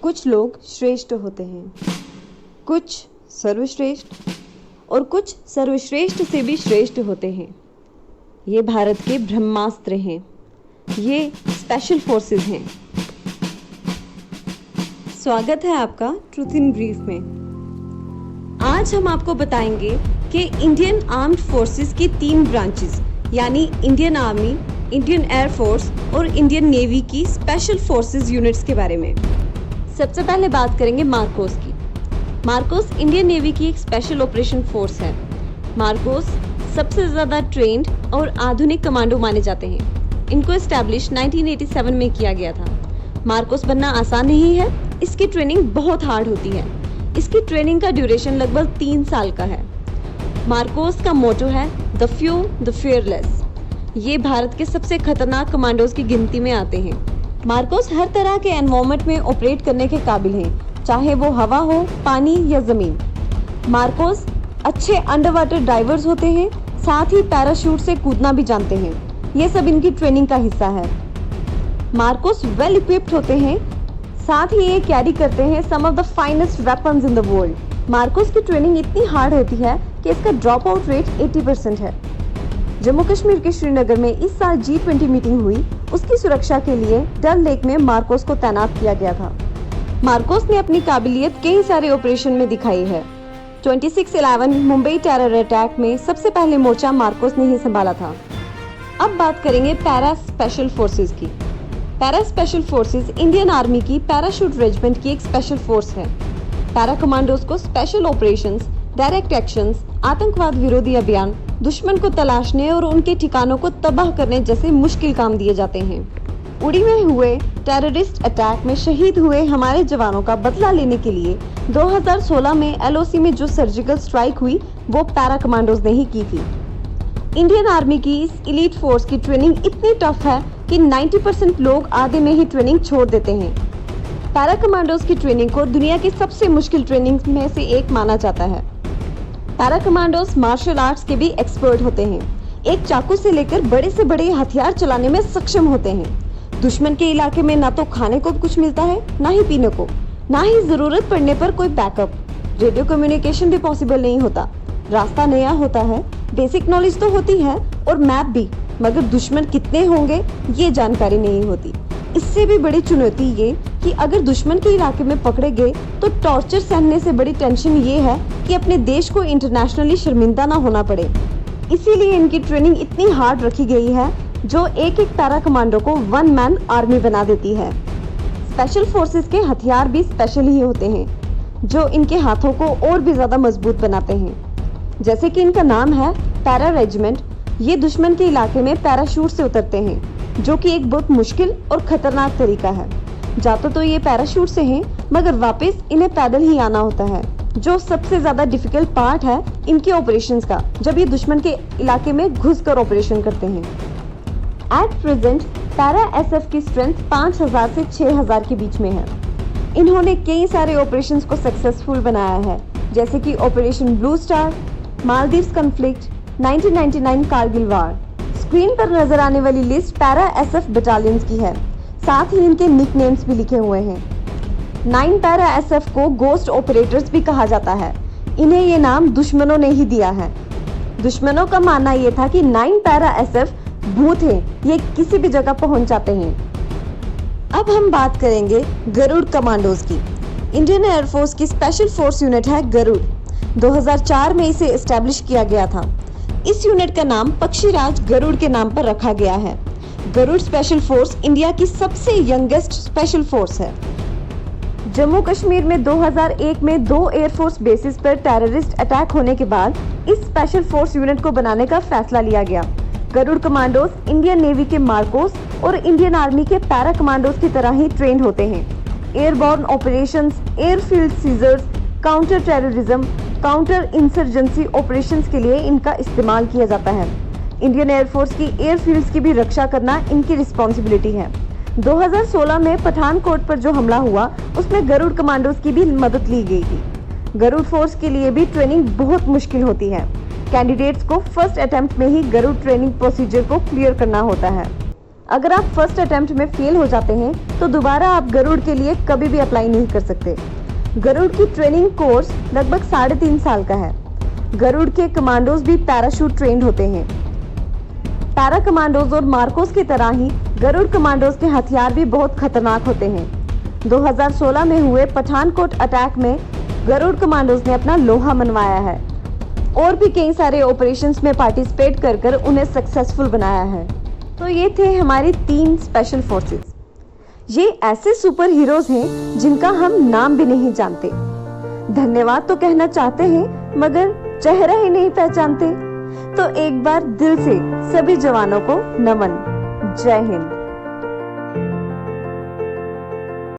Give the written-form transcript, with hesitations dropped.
कुछ लोग श्रेष्ठ होते हैं, कुछ सर्वश्रेष्ठ और कुछ सर्वश्रेष्ठ से भी श्रेष्ठ होते हैं। ये भारत के ब्रह्मास्त्र हैं, ये स्पेशल फोर्सेस हैं। स्वागत है आपका ट्रूथ इन ब्रीफ में। आज हम आपको बताएंगे कि इंडियन आर्म्ड फोर्सेस की 3 ब्रांचेस यानी इंडियन आर्मी, इंडियन एयरफोर्स और इंडियन नेवी की स्पेशल फोर्सेस यूनिट्स के बारे में। सबसे पहले बात करेंगे मार्कोस की। मार्कोस इंडियन नेवी की एक स्पेशल ऑपरेशन फोर्स है। मार्कोस सबसे ज़्यादा ट्रेंड और आधुनिक कमांडो माने जाते हैं। इनको एस्टैब्लिश 1987 में किया गया था। मार्कोस बनना आसान नहीं है, इसकी ट्रेनिंग बहुत हार्ड होती है। इसकी ट्रेनिंग का ड्यूरेशन लगभग 3 साल का है। मार्कोस का मोटो है द फ्यू द फियरलेस। ये भारत के सबसे खतरनाक कमांडोज की गिनती में आते हैं। मार्कोस हर तरह के एनवायरनमेंट में ऑपरेट करने के काबिल हैं, चाहे वो हवा हो, पानी या ज़मीन। मार्कोस अच्छे अंडर वाटर डाइवर्स होते हैं, साथ ही पैराशूट से कूदना भी जानते हैं। ये सब इनकी ट्रेनिंग का हिस्सा है। मार्कोस वेल इक्विप्ड होते हैं, साथ ही ये कैरी करते हैं some of the finest weapons in the world. MARCOS की ट्रेनिंग इतनी हार्ड होती है कि इसका ड्रॉप आउट रेट 80% है। जम्मू कश्मीर के श्रीनगर में इस साल G20 मीटिंग हुई, उसकी सुरक्षा के लिए डल लेक में मार्कोस को तैनात किया गया था। मार्कोस ने अपनी काबिलियत कई सारे ऑपरेशन में दिखाई है। 26/11 मुंबई टेरर अटैक में सबसे पहले मोर्चा मार्कोस ने ही संभाला था। अब बात करेंगे पैरा स्पेशल फोर्सेस की। Para special forces Indian army की पैराशूट रेजिमेंट की एक स्पेशल फोर्स है। पैरा कमांडोज को स्पेशल ऑपरेशंस, डायरेक्ट एक्शंस, आतंकवाद विरोधी अभियान, दुश्मन को तलाशने और उनके ठिकानों को तबाह करने जैसे मुश्किल काम दिए जाते हैं। उड़ी में हुए टेररिस्ट अटैक में शहीद हुए हमारे जवानों का बदला लेने के लिए 2016 में LOC में जो सर्जिकल स्ट्राइक हुई वो पैरा कमांडोज ने ही की थी। इंडियन आर्मी की इस इलीट फोर्स की ट्रेनिंग इतनी टफ है कि 90% लोग आधे में ही ट्रेनिंग छोड़ देते हैं। पैरा कमांडोज की ट्रेनिंग को दुनिया की सबसे मुश्किल ट्रेनिंग में से एक माना जाता है। पैरा कमांडोज मार्शल आर्ट्स के भी एक्सपर्ट होते हैं। एक चाकू से लेकर बड़े से बड़े हथियार चलाने में सक्षम होते हैं। दुश्मन के इलाके में ना तो खाने को कुछ मिलता है, ना ही पीने को, ना ही जरूरत पड़ने पर कोई बैकअप। रेडियो कम्युनिकेशन भी पॉसिबल नहीं होता। रास्ता नया होता है, बेसिक नॉलेज तो होती है और मैप भी, मगर दुश्मन कितने होंगे ये जानकारी नहीं होती। इससे भी बड़ी चुनौती ये कि अगर दुश्मन के इलाके में पकड़े गए तो टॉर्चर सहने से बड़ी टेंशन ये है कि अपने देश को इंटरनेशनली शर्मिंदा ना होना पड़े। इसीलिए इनकी ट्रेनिंग इतनी हार्ड रखी गई है जो एक पैरा कमांडो को 1 मैन आर्मी बना देती है। स्पेशल फोर्सेस के हथियार भी स्पेशल ही होते हैं जो इनके हाथों को और भी ज़्यादा मजबूत बनाते हैं। जैसे कि इनका नाम है पैरा रेजिमेंट। ये दुश्मन के इलाके में पैराशूट से उतरते हैं, जो कि एक बहुत मुश्किल और खतरनाक तरीका है। जाते तो ये पैराशूट से हैं, मगर वापस इन्हें पैदल ही आना होता है, जो सबसे ज्यादा डिफिकल्ट पार्ट है इनके ऑपरेशंस का, जब ये दुश्मन के इलाके में घुसकर ऑपरेशन करते हैं। एट प्रेजेंट पैरा SF की स्ट्रेंथ 5000 से 6000 के बीच में है। इन्होंने कई सारे ऑपरेशंस को सक्सेसफुल बनाया है, जैसे कि operation blue star, Maldives conflict, 1999 Kargil war. Screen पर नजर आने वाली लिस्ट पैरा SF बटालियंस की है, साथ ही इनके निक नेम्स भी लिखे हुए हैं। 9 पैरा SF को गोस्ट ऑपरेटर्स भी कहा जाता है। इन्हें ये नाम दुश्मनों ने ही दिया है। दुश्मनों का मानना ये था कि 9 पैरा SF भूत हैं, ये किसी भी जगह पहुंच जाते हैं। अब हम बात करेंगे गरुड़ कमांडोज की। इंडियन एयरफोर्स की स्पेशल फोर्स यूनिट है गरुड़। 2004 में इसे एस्टैब्लिश किया गया था। इस यूनिट का नाम पक्षीराज गरुड़ के नाम पर रखा गया है। गरुड़ स्पेशल फोर्स इंडिया की सबसे यंगेस्ट स्पेशल फोर्स है। जम्मू कश्मीर में 2001 में 2 एयरफोर्स बेसिस पर टेररिस्ट अटैक होने के बाद इस स्पेशल फोर्स यूनिट को बनाने का फैसला लिया गया। गरुड़ कमांडोज इंडियन नेवी के मार्कोस और इंडियन आर्मी के पैरा कमांडोज की तरह ही ट्रेंड होते हैं। Airborne operations, airfield seizures, counter terrorism, counter insurgency operations के लिए इनका इस्तेमाल किया जाता है। इंडियन एयरफोर्स की एयरफील्ड्स की भी रक्षा करना इनकी रिस्पॉन्सिबिलिटी है। 2016 में पठानकोट पर जो हमला हुआ उसमें गरुड़ कमांडोज की भी मदद ली गई थी। गरुड़ फोर्स के लिए भी ट्रेनिंग बहुत मुश्किल होती है। कैंडिडेट्स को फर्स्ट अटेम्प्ट में ही गरुड़ ट्रेनिंग प्रोसीजर को क्लियर करना होता है। अगर आप फर्स्ट अटेम्प्ट में फेल हो जाते हैं तो दोबारा आप गरुड़ के लिए कभी भी अप्लाई नहीं कर सकते। गरुड़ की ट्रेनिंग कोर्स लगभग 3.5 साल का है। गरुड़ के कमांडोज भी पैराशूट ट्रेंड होते हैं। पैरा कमांडोज और मार्कोस की तरह ही गरुड़ कमांडोज के हथियार भी बहुत खतरनाक होते हैं। 2016 में हुए पठानकोट अटैक में गरुड़ कमांडोज ने अपना लोहा मनवाया है और भी कई सारे ऑपरेशंस में पार्टिसिपेट कर कर उन्हें सक्सेसफुल बनाया है। तो ये थे हमारी 3 स्पेशल फोर्सेस। ये ऐसे सुपर हीरोज हैं जिनका हम नाम भी नहीं जानते। धन्यवाद तो कहना चाहते हैं मगर चेहरा ही नहीं पहचानते। तो एक बार दिल से सभी जवानों को नमन। जय हिंद।